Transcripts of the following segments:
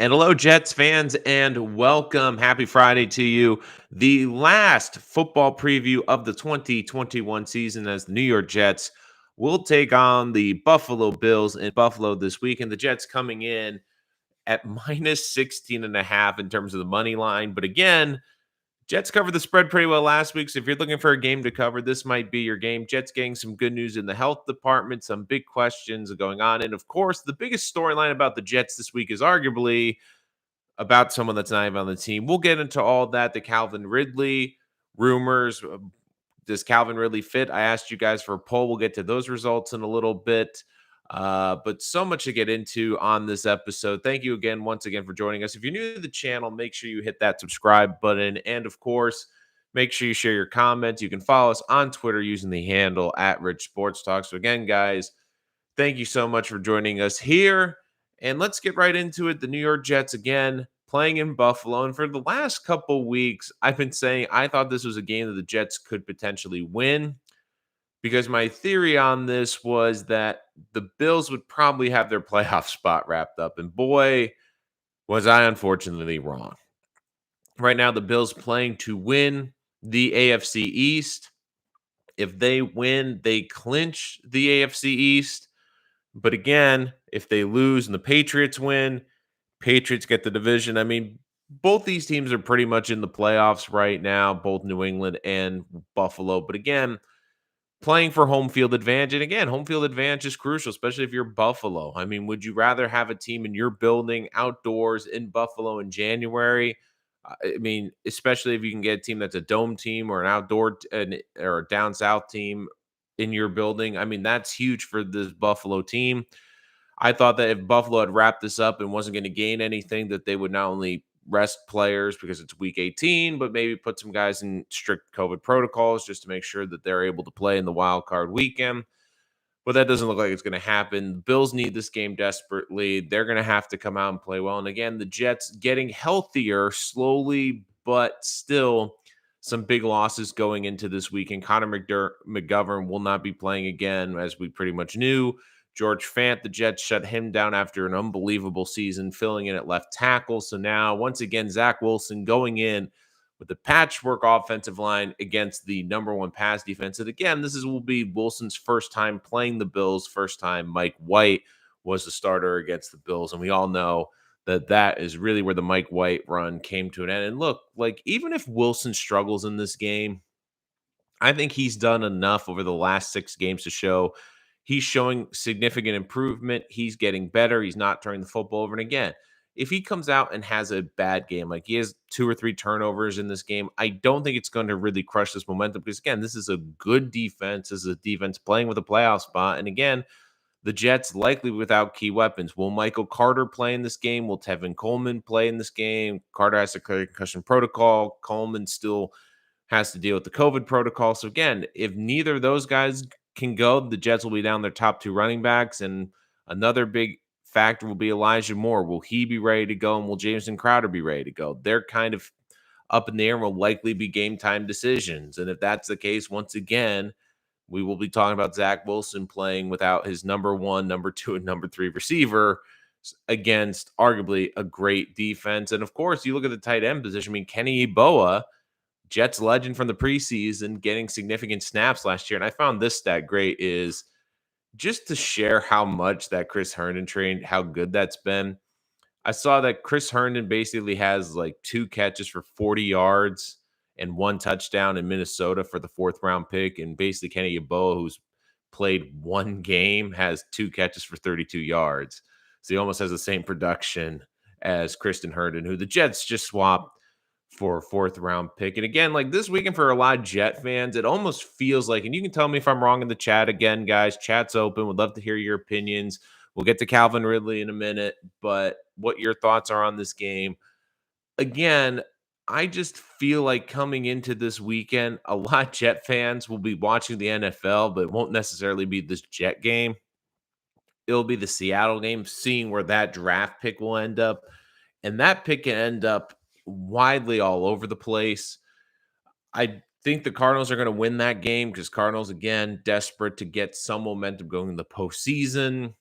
And hello, Jets fans, and welcome. Happy Friday to you. The last football preview of the 2021 season as the New York Jets will take on the Buffalo Bills in Buffalo this week. And the Jets coming in at minus 16.5 in terms of the money line. But again, Jets covered the spread pretty well last week. So if you're looking for a game to cover, this might be your game. Jets getting some good news in the health department, some big questions going on. And of course, the biggest storyline about the Jets this week is arguably about someone that's not even on the team. We'll get into all that. The Calvin Ridley rumors. Does Calvin Ridley fit? I asked you guys for a poll. We'll get to those results in a little bit. But so much to get into on this episode. Thank you again, once again, for joining us. If you're new to the channel, make sure you hit that subscribe button. And of course, make sure you share your comments. You can follow us on Twitter using the handle at Rich Sports Talk. So again, guys, thank you so much for joining us here. And let's get right into it. The New York Jets again playing in Buffalo. And for the last couple weeks, I've been saying I thought this was a game that the Jets could potentially win because my theory on this was that the Bills would probably have their playoff spot wrapped up. And boy, was I unfortunately wrong. Right now, the Bills playing to win the AFC East. If they win, they clinch the AFC East. But again, if they lose and the Patriots win, Patriots get the division. I mean, both these teams are pretty much in the playoffs right now, both New England and Buffalo. But again, playing for home field advantage. And again, home field advantage is crucial, especially if you're Buffalo. I mean, would you rather have a team in your building outdoors in Buffalo in January? I mean, especially if you can get a team that's a dome team or an outdoor or a down south team in your building. I mean, that's huge for this Buffalo team. I thought that if Buffalo had wrapped this up and wasn't going to gain anything, that they would not only rest players because it's week 18, but maybe put some guys in strict COVID protocols just to make sure that they're able to play in the wild card weekend. But that doesn't look like it's going to happen. The Bills need this game desperately. They're going to have to come out and play well. And again, the Jets getting healthier slowly, but still some big losses going into this weekend. Connor McGovern will not be playing again, as we pretty much knew. George Fant, the Jets shut him down after an unbelievable season, filling in at left tackle. So now, once again, Zach Wilson going in with the patchwork offensive line against the number one pass defense. And again, will be Wilson's first time playing the Bills, first time Mike White was the starter against the Bills. And we all know that is really where the Mike White run came to an end. And look, like even if Wilson struggles in this game, I think he's done enough over the last 6 games to show he's showing significant improvement. He's getting better. He's not turning the football over. And again, if he comes out and has a bad game, like he has 2 or 3 turnovers in this game, I don't think it's going to really crush this momentum because, again, this is a good defense. This is a defense playing with a playoff spot. And again, the Jets likely without key weapons. Will Michael Carter play in this game? Will Tevin Coleman play in this game? Carter has a concussion protocol. Coleman still has to deal with the COVID protocol. So again, if neither of those guys can go, the Jets will be down their top 2 running backs. And another big factor will be Elijah Moore. Will he be ready to go? And will Jameson Crowder be ready to go? They're kind of up in the air and will likely be game time decisions. And if that's the case, once again, we will be talking about Zach Wilson playing without his number 1, number 2, and number 3 receiver against arguably a great defense. And of course, you look at the tight end position. I mean, Kenny Yeboah, Jets legend from the preseason, getting significant snaps last year. And I found this stat great is just to share how much that Chris Herndon trained, how good that's been. I saw that Chris Herndon basically has like 2 catches for 40 yards and 1 touchdown in Minnesota for the 4th round pick. And basically Kenny Yeboah, who's played 1 game, has 2 catches for 32 yards. So he almost has the same production as Kristen Herndon, who the Jets just swapped for a 4th round pick. And again, like this weekend for a lot of Jet fans, it almost feels like, and you can tell me if I'm wrong in the chat again, guys, chat's open. Would love to hear your opinions. We'll get to Calvin Ridley in a minute, but what your thoughts are on this game. Again, I just feel like coming into this weekend, a lot of Jet fans will be watching the NFL, but it won't necessarily be this Jet game. It'll be the Seattle game, seeing where that draft pick will end up. And that pick can end up widely all over the place. I think the Cardinals are going to win that game because Cardinals, again, desperate to get some momentum going in the postseason.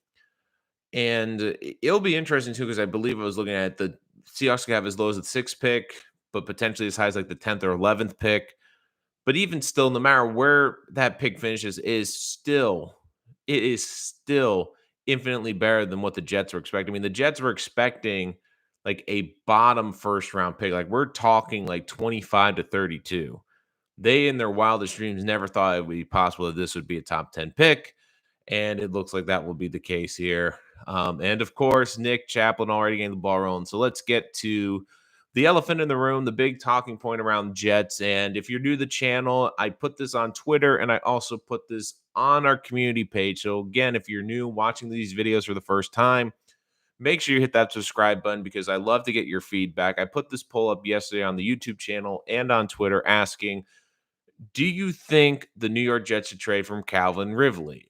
And it'll be interesting too, because I believe I was looking at the Seahawks could have as low as the 6th pick, but potentially as high as like the 10th or 11th pick. But even still, no matter where that pick finishes, it is still infinitely better than what the Jets were expecting. I mean, the Jets were expecting like a bottom first round pick. Like we're talking like 25 to 32. They in their wildest dreams never thought it would be possible that this would be a top 10 pick. And it looks like that will be the case here. And of course, Nick Chaplin already getting the ball rolling. So let's get to the elephant in the room, the big talking point around Jets. And if you're new to the channel, I put this on Twitter and I also put this on our community page. So again, if you're new watching these videos for the first time, make sure you hit that subscribe button because I love to get your feedback. I put this poll up yesterday on the YouTube channel and on Twitter asking, do you think the New York Jets should trade from Calvin Ridley?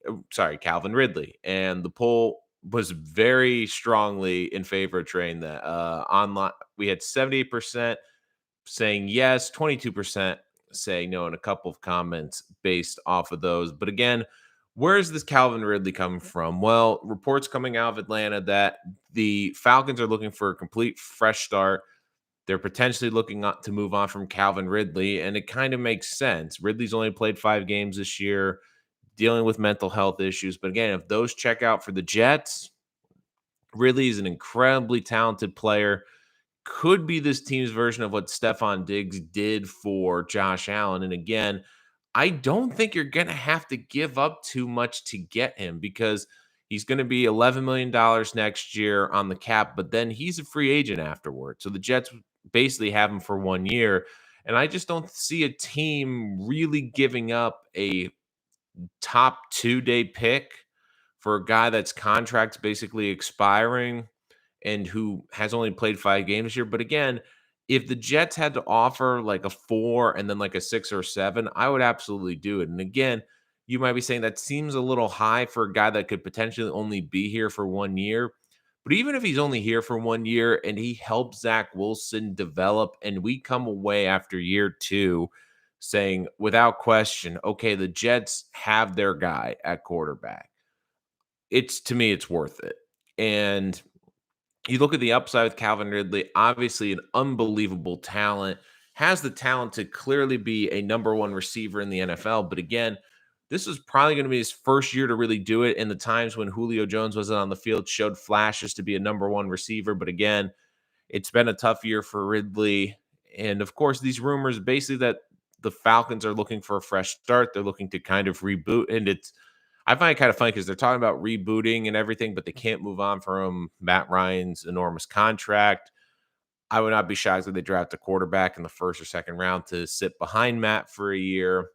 Calvin Ridley. And the poll was very strongly in favor of trading that. Online, we had 78% saying yes, 22% saying no, and a couple of comments based off of those. But again, where's this Calvin Ridley coming from? Well, reports coming out of Atlanta that the Falcons are looking for a complete fresh start. They're potentially looking to move on from Calvin Ridley, and it kind of makes sense. Ridley's only played 5 games this year, dealing with mental health issues. But again, if those check out for the Jets, Ridley is an incredibly talented player. Could be this team's version of what Stephon Diggs did for Josh Allen. And again, I don't think you're going to have to give up too much to get him because he's going to be $11 million next year on the cap, but then he's a free agent afterward. So the Jets basically have him for 1 year. And I just don't see a team really giving up a top 2-day pick for a guy that's contract's basically expiring and who has only played 5 games this year. But again, if the Jets had to offer like a 4 and then like a 6 or 7, I would absolutely do it. And again, you might be saying that seems a little high for a guy that could potentially only be here for 1 year. But even if he's only here for 1 year and he helps Zach Wilson develop and we come away after year 2 saying without question, okay, the Jets have their guy at quarterback. It's to me, it's worth it. And you look at the upside with Calvin Ridley, obviously an unbelievable talent, has the talent to clearly be a number one receiver in the NFL. But again, this was probably going to be his first year to really do it. In the times when Julio Jones wasn't on the field, showed flashes to be a number one receiver. But again, it's been a tough year for Ridley. And of course, these rumors basically that the Falcons are looking for a fresh start. They're looking to kind of reboot. And I find it kind of funny because they're talking about rebooting and everything, but they can't move on from Matt Ryan's enormous contract. I would not be shocked if they draft a quarterback in the first or second round to sit behind Matt for a year.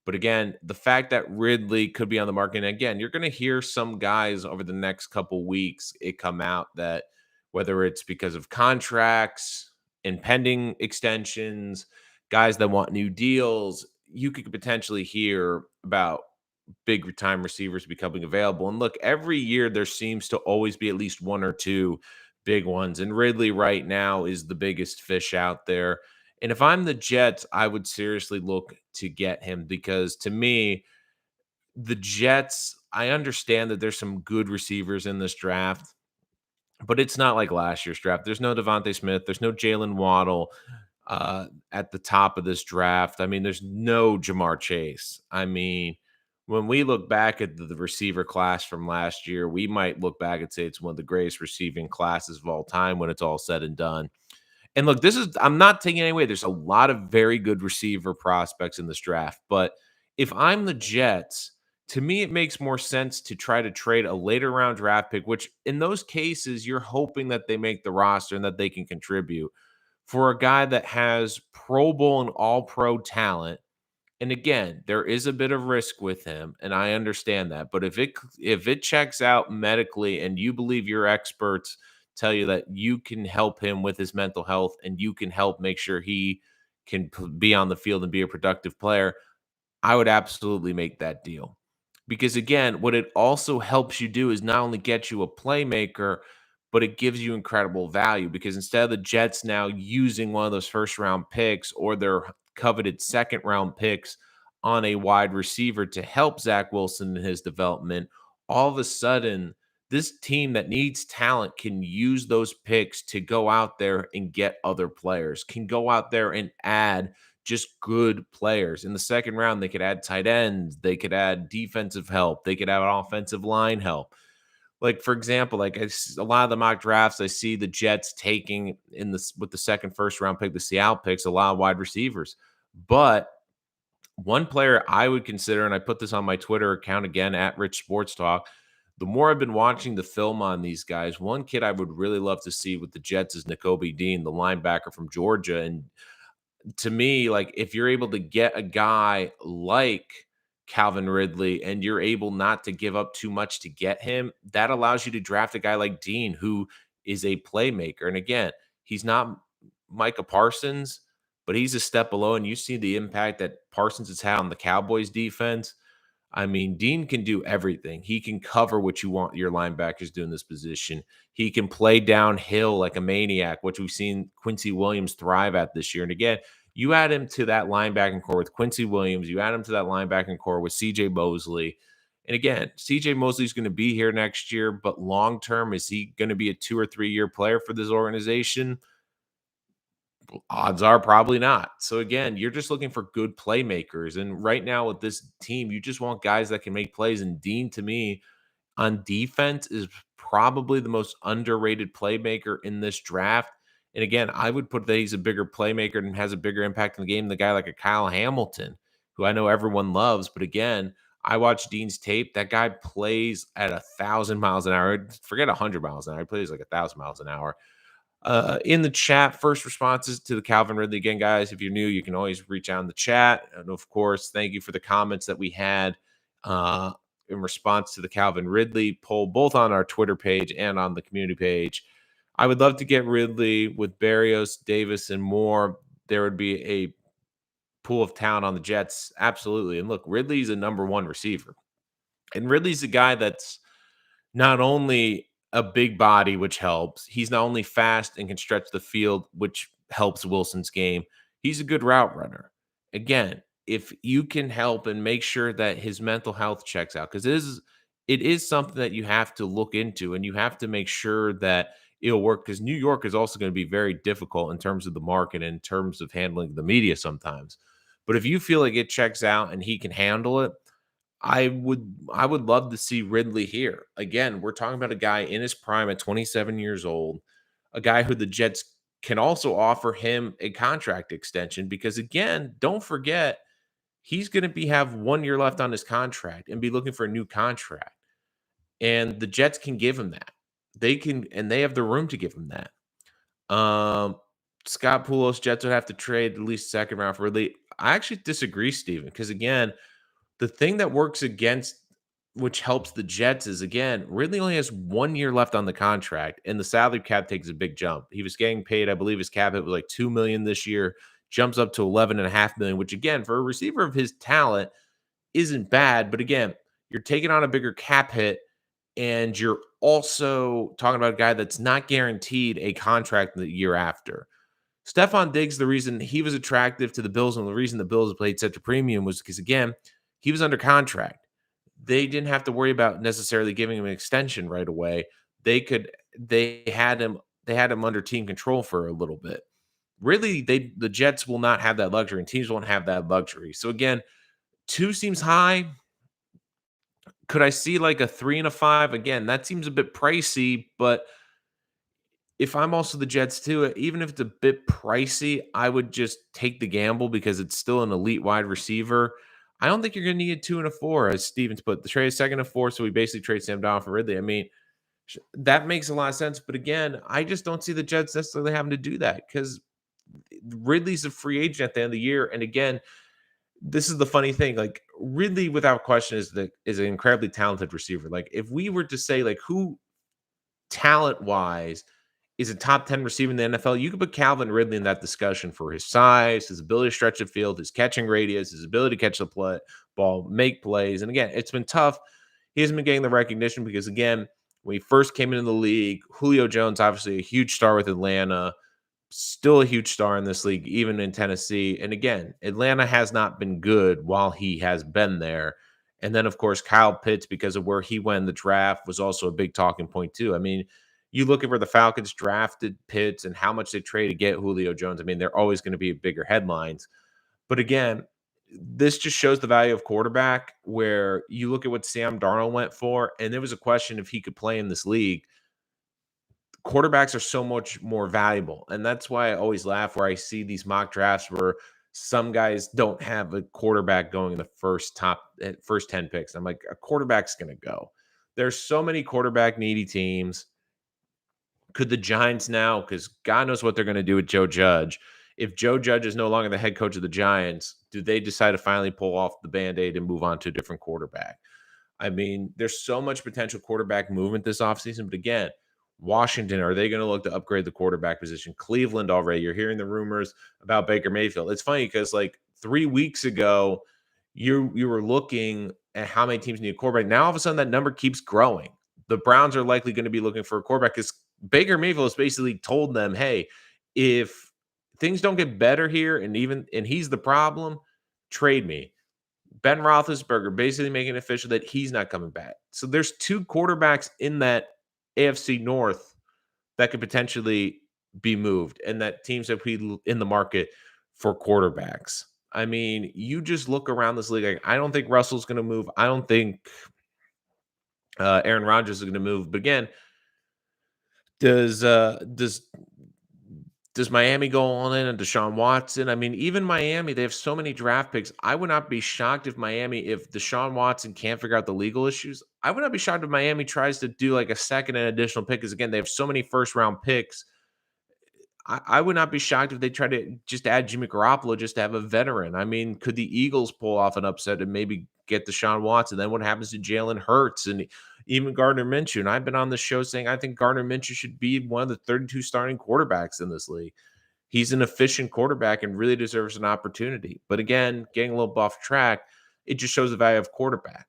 But again, the fact that Ridley could be on the market, and again, you're going to hear some guys over the next couple weeks it come out that whether it's because of contracts, impending extensions, guys that want new deals, you could potentially hear about big time receivers becoming available. And look, every year there seems to always be at least one or two big ones. And Ridley right now is the biggest fish out there. And if I'm the Jets, I would seriously look to get him because to me, the Jets, I understand that there's some good receivers in this draft, but it's not like last year's draft. There's no Devontae Smith, there's no Jalen Waddle at the top of this draft. I mean, there's no Jamar Chase. I mean, when we look back at the receiver class from last year, we might look back and say it's one of the greatest receiving classes of all time when it's all said and done. And look, I'm not taking any away. There's a lot of very good receiver prospects in this draft. But if I'm the Jets, to me, it makes more sense to try to trade a later round draft pick, which in those cases, you're hoping that they make the roster and that they can contribute for a guy that has Pro Bowl and All Pro talent. And again, there is a bit of risk with him, and I understand that. But if it checks out medically, and you believe your experts tell you that you can help him with his mental health, and you can help make sure he can be on the field and be a productive player, I would absolutely make that deal. Because again, what it also helps you do is not only get you a playmaker, but it gives you incredible value. Because instead of the Jets now using one of those first round picks or their coveted second round picks on a wide receiver to help Zach Wilson in his development, all of a sudden this team that needs talent can use those picks to go out there and get other players, can go out there and add just good players. In the second round, they could add tight ends, they could add defensive help, they could add offensive line help. Like, for example, like a lot of the mock drafts, I see the Jets taking in this with the second first round pick, the Seattle picks, a lot of wide receivers. But one player I would consider, and I put this on my Twitter account again at Rich Sports Talk. The more I've been watching the film on these guys, one kid I would really love to see with the Jets is Nakobe Dean, the linebacker from Georgia. And to me, like if you're able to get a guy like Calvin Ridley and you're able not to give up too much to get him, that allows you to draft a guy like Dean who is a playmaker. And again, he's not Micah Parsons, but he's a step below. And you see the impact that Parsons has had on the Cowboys defense. I mean, Dean can do everything. He can cover what you want your linebackers do in this position. He can play downhill like a maniac, which we've seen Quincy Williams thrive at this year. And again, you add him to that linebacking core with Quincy Williams, you add him to that linebacking core with CJ Mosley. And again, CJ Mosley is going to be here next year, but long term, is he going to be a 2 or 3 year player for this organization? Odds are probably not. So again, you're just looking for good playmakers. And right now with this team, you just want guys that can make plays. And Dean, to me, on defense is probably the most underrated playmaker in this draft. And again, I would put that he's a bigger playmaker and has a bigger impact in the game than a guy like a Kyle Hamilton, who I know everyone loves. But again, I watched Dean's tape. That guy plays at 1,000 miles an hour. Forget 100 miles an hour. He plays like 1,000 miles an hour. In the chat, first responses to the Calvin Ridley. Again, guys, if you're new, you can always reach out in the chat. And of course, thank you for the comments that we had in response to the Calvin Ridley poll, both on our Twitter page and on the community page. I would love to get Ridley with Barrios, Davis, and more. There would be a pool of talent on the Jets. Absolutely. And look, Ridley's a number one receiver. And Ridley's a guy that's not only a big body, which helps, he's not only fast and can stretch the field, which helps Wilson's game, he's a good route runner. Again, if you can help and make sure that his mental health checks out, because it is something that you have to look into and you have to make sure that it'll work, because New York is also going to be very difficult in terms of the market, in terms of handling the media sometimes. But if you feel like it checks out and he can handle it, I would love to see Ridley here. Again, we're talking about a guy in his prime at 27 years old, a guy who the Jets can also offer him a contract extension, because again, don't forget, he's going to be have 1 year left on his contract and be looking for a new contract. And the Jets can give him that. They can, and they have the room to give him that. Scott Poulos, Jets would have to trade at least second round for Ridley. I actually disagree, Steven, because again, the thing that works against, which helps the Jets, is again, Ridley only has 1 year left on the contract, and the salary cap takes a big jump. He was getting paid, I believe his cap hit was like $2 million this year, jumps up to $11.5 million, which again, for a receiver of his talent, isn't bad. But again, you're taking on a bigger cap hit, and you're also talking about a guy that's not guaranteed a contract the year after. Stephon Diggs, the reason he was attractive to the Bills and the reason the Bills played such a premium was because, again, he was under contract. They didn't have to worry about necessarily giving him an extension right away. They had him under team control for a little bit. Really, the Jets will not have that luxury, and teams won't have that luxury. So again, 2 seems high. Could I see like a 3 and a 5? Again, that seems a bit pricey, but if I'm also the Jets too, even if it's a bit pricey, I would just take the gamble because it's still an elite wide receiver. I don't think you're going to need a 2 and a 4, as Stevens put. The trade is second and 4, so we basically trade Sam Donald for Ridley. I mean, that makes a lot of sense. But again, I just don't see the Jets necessarily having to do that, because Ridley's a free agent at the end of the year. And again, this is the funny thing. Like, Ridley, without question, is an incredibly talented receiver. Like, if we were to say, like, who talent-wise is a top 10 receiver in the NFL, you could put Calvin Ridley in that discussion for his size, his ability to stretch the field, his catching radius, his ability to catch the ball, make plays. And again, it's been tough. He hasn't been getting the recognition because, again, when he first came into the league, Julio Jones, obviously a huge star with Atlanta, still a huge star in this league, even in Tennessee. And again, Atlanta has not been good while he has been there. And then, of course, Kyle Pitts, because of where he went in the draft, was also a big talking point, too. I mean, you look at where the Falcons drafted Pitts and how much they traded to get Julio Jones. I mean, they're always going to be bigger headlines. But again, this just shows the value of quarterback, where you look at what Sam Darnold went for, and there was a question if he could play in this league. Quarterbacks are so much more valuable. And that's why I always laugh where I see these mock drafts where some guys don't have a quarterback going in the first 10 picks. I'm like, a quarterback's going to go. There's so many quarterback needy teams. Could the Giants now, because God knows what they're going to do with Joe Judge. If Joe Judge is no longer the head coach of the Giants, do they decide to finally pull off the Band-Aid and move on to a different quarterback? I mean, there's so much potential quarterback movement this offseason. But again, Washington, are they going to look to upgrade the quarterback position? Cleveland already. You're hearing the rumors about Baker Mayfield. It's funny because like 3 weeks ago, you were looking at how many teams need a quarterback. Now all of a sudden that number keeps growing. The Browns are likely going to be looking for a quarterback because Baker Mayfield has basically told them, hey, if things don't get better here and he's the problem, trade me. Ben Roethlisberger basically making it official that he's not coming back. So there's 2 quarterbacks in that AFC North that could potentially be moved, and that teams have be in the market for quarterbacks. I mean, you just look around this league. Like, I don't think Russell's going to move. I don't think Aaron Rodgers is going to move. But again, does Miami go all in on Deshaun Watson? I mean, even Miami, they have so many draft picks. I would not be shocked if Deshaun Watson can't figure out the legal issues. I would not be shocked if Miami tries to do like a second and additional pick, because again, they have so many first round picks. I would not be shocked if they try to just add Jimmy Garoppolo just to have a veteran. I mean, could the Eagles pull off an upset and maybe get Deshaun Watson? Then what happens to Jalen Hurts and even Gardner Minshew? And I've been on the show saying I think Gardner Minshew should be one of the 32 starting quarterbacks in this league. He's an efficient quarterback and really deserves an opportunity. But again, getting a little off track, it just shows the value of quarterback.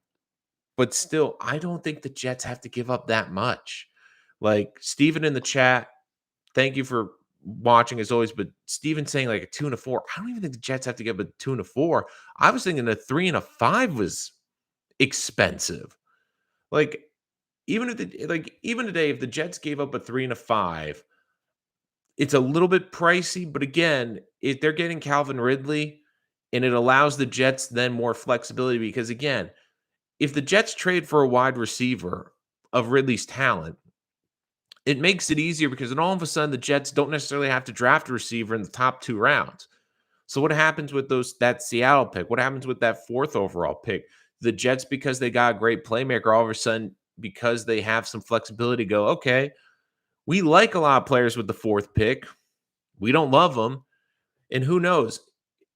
But still, I don't think the Jets have to give up that much. Like Steven in the chat, thank you for watching as always. But Steven saying like a 2 and a 4. I don't even think the Jets have to give up a 2 and a 4. I was thinking a 3 and a 5 was expensive. Like even today, if the Jets gave up a 3 and a 5, it's a little bit pricey, but again, if they're getting Calvin Ridley, and it allows the Jets then more flexibility, because again, if the Jets trade for a wide receiver of Ridley's talent, it makes it easier because then all of a sudden the Jets don't necessarily have to draft a receiver in the top 2 rounds. So what happens with that Seattle pick? What happens with that 4th overall pick? The Jets, because they got a great playmaker, all of a sudden, because they have some flexibility, go, okay, we like a lot of players with the 4th pick. We don't love them. And who knows?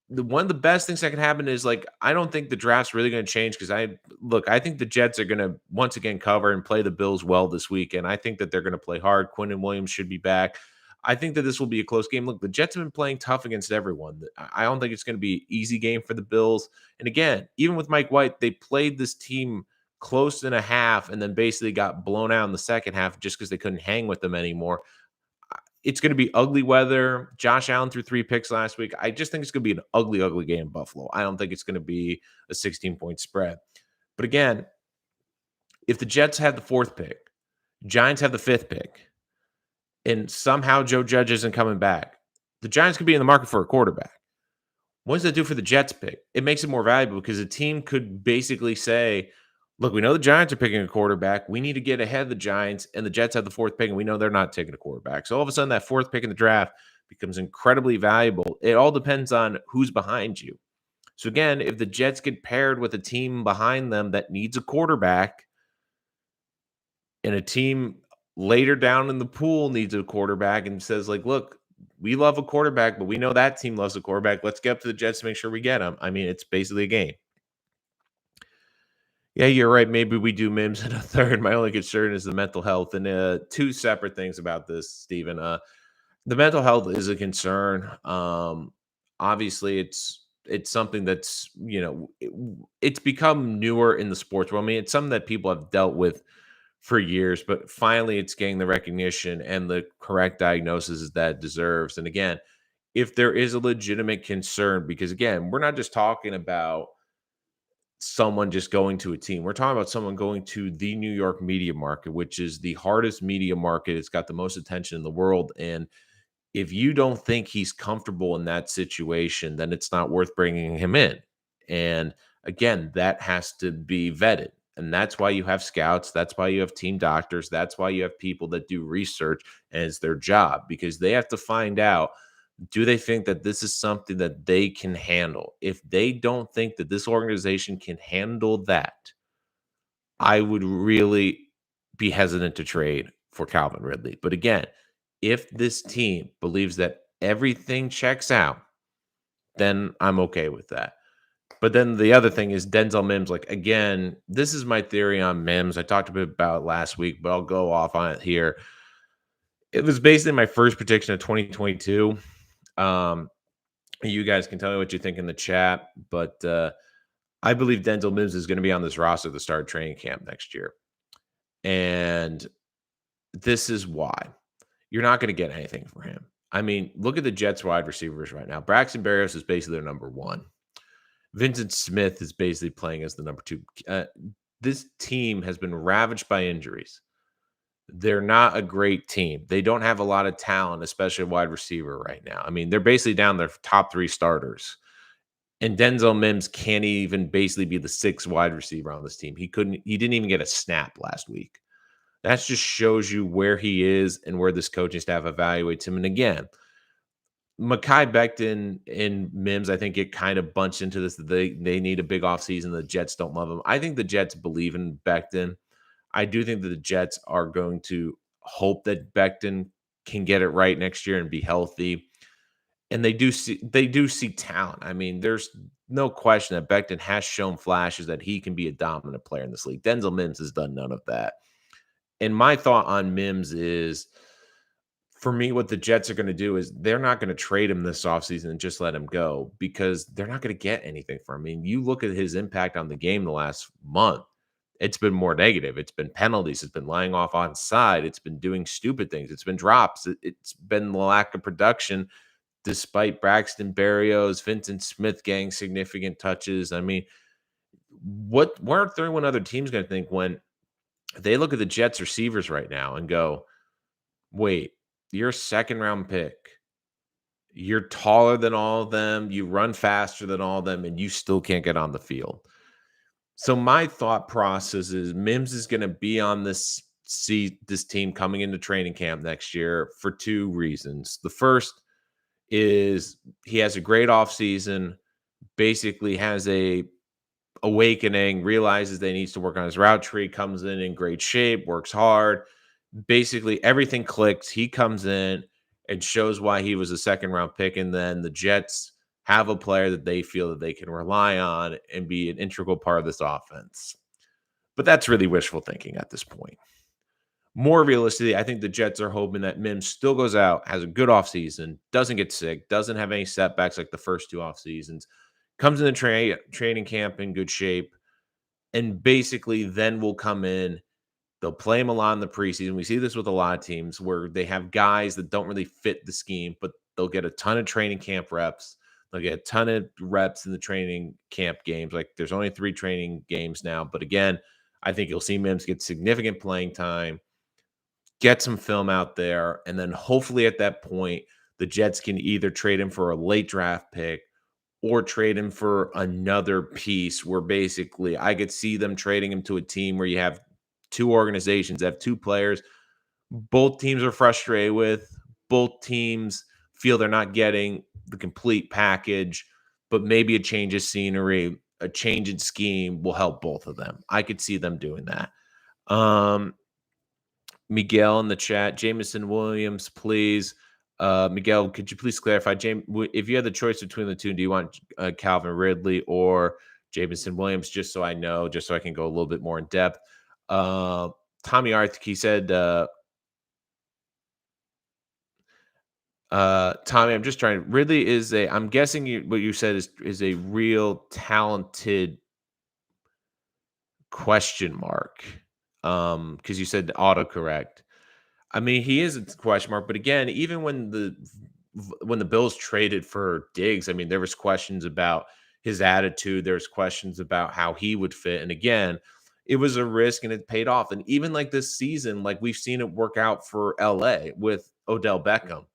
One of the best things that can happen is, like, I don't think the draft's really going to change because I think the Jets are going to once again cover and play the Bills well this weekend. I think that they're going to play hard. Quinnen Williams should be back. I think that this will be a close game. Look, the Jets have been playing tough against everyone. I don't think it's going to be an easy game for the Bills. And again, even with Mike White, they played this team close in a half and then basically got blown out in the second half just because they couldn't hang with them anymore. It's going to be ugly weather. Josh Allen threw 3 picks last week. I just think it's going to be an ugly, ugly game in Buffalo. I don't think it's going to be a 16-point spread. But again, if the Jets have the 4th pick, Giants have the 5th pick, and somehow Joe Judge isn't coming back, the Giants could be in the market for a quarterback. What does that do for the Jets pick? It makes it more valuable because a team could basically say, look, we know the Giants are picking a quarterback. We need to get ahead of the Giants, and the Jets have the 4th pick, and we know they're not taking a quarterback. So all of a sudden, that 4th pick in the draft becomes incredibly valuable. It all depends on who's behind you. So again, if the Jets get paired with a team behind them that needs a quarterback, and a team later down in the pool needs a quarterback and says, like, look, we love a quarterback, but we know that team loves a quarterback. Let's get up to the Jets to make sure we get them. I mean, it's basically a game. Yeah, you're right. Maybe we do Mims in a 3rd. My only concern is the mental health. And 2 separate things about this, Stephen. The mental health is a concern. Obviously, it's something that's, it's become newer in the sports world. I mean, it's something that people have dealt with for years, but finally it's getting the recognition and the correct diagnosis that it deserves. And again, if there is a legitimate concern, because again, we're not just talking about someone just going to a team. We're talking about someone going to the New York media market, which is the hardest media market. It's got the most attention in the world. And if you don't think he's comfortable in that situation, then it's not worth bringing him in. And again, that has to be vetted. And that's why you have scouts. That's why you have team doctors. That's why you have people that do research, and it's their job because they have to find out, do they think that this is something that they can handle? If they don't think that this organization can handle that, I would really be hesitant to trade for Calvin Ridley. But again, if this team believes that everything checks out, then I'm okay with that. But then the other thing is Denzel Mims. Like, again, this is my theory on Mims. I talked a bit about it last week, but I'll go off on it here. It was basically my first prediction of 2022. Um, you guys can tell me what you think in the chat, but I believe Denzel Mims is going to be on this roster at the start of training camp next year. And this is why. You're not going to get anything for him. I mean, look at the Jets wide receivers right now. Braxton Berrios is basically their number one. Vincent Smith is basically playing as the number two. This team has been ravaged by injuries. They're not a great team. They don't have a lot of talent, especially wide receiver right now. I mean, they're basically down their top three starters. And Denzel Mims can't even basically be the sixth wide receiver on this team. He didn't even get a snap last week. That just shows you where he is and where this coaching staff evaluates him. And again, Mekhi Becton and Mims, I think, get kind of bunched into this. They need a big offseason. The Jets don't love him. I think the Jets believe in Becton. I do think that the Jets are going to hope that Becton can get it right next year and be healthy. And they do see talent. I mean, there's no question that Becton has shown flashes that he can be a dominant player in this league. Denzel Mims has done none of that. And my thought on Mims is, for me, what the Jets are going to do is they're not going to trade him this offseason and just let him go because they're not going to get anything from him. I mean, you look at his impact on the game the last month, it's been more negative. It's been penalties. It's been lying off on side. It's been doing stupid things. It's been drops. It's been the lack of production despite Braxton Berrios, Vincent Smith getting significant touches. I mean, what are 31 other teams going to think when they look at the Jets receivers right now and go, wait, you're a second round pick. You're taller than all of them. You run faster than all of them, and you still can't get on the field. So my thought process is Mims is going to be on this team coming into training camp next year for two reasons. The first is he has a great offseason, basically has a awakening, realizes that he needs to work on his route tree, comes in great shape, works hard. Basically, everything clicks. He comes in and shows why he was a second round pick. And then the Jets have a player that they feel that they can rely on and be an integral part of this offense. But that's really wishful thinking at this point. More realistically, I think the Jets are hoping that Mims still goes out, has a good offseason, doesn't get sick, doesn't have any setbacks like the first two off seasons, comes in the training camp in good shape, and basically then will come in. They'll play him a lot in the preseason. We see this with a lot of teams where they have guys that don't really fit the scheme, but they'll get a ton of training camp reps. They'll get a ton of reps in the training camp games. Like there's only 3 training games now. But again, I think you'll see Mims get significant playing time, get some film out there, and then hopefully at that point, the Jets can either trade him for a late draft pick or trade him for another piece where basically I could see them trading him to a team where you have 2 organizations, have 2 players both teams are frustrated with. Both teams feel they're not getting the complete package, but maybe a change of scenery, a change in scheme will help both of them. I could see them doing that. Miguel in the chat, Jameson Williams, please. Miguel, could you please clarify, James, if you had the choice between the two, do you want Calvin Ridley or Jameson Williams? Just so I know, just so I can go a little bit more in depth. Tommy Arthur, he said, Tommy, I'm just trying. Ridley is I'm guessing what you said is a real talented question mark. Because you said autocorrect. I mean, he is a question mark, but again, even when the Bills traded for Diggs, I mean, there was questions about his attitude. There's questions about how he would fit. And again, it was a risk and it paid off. And even like this season, like we've seen it work out for LA with Odell Beckham.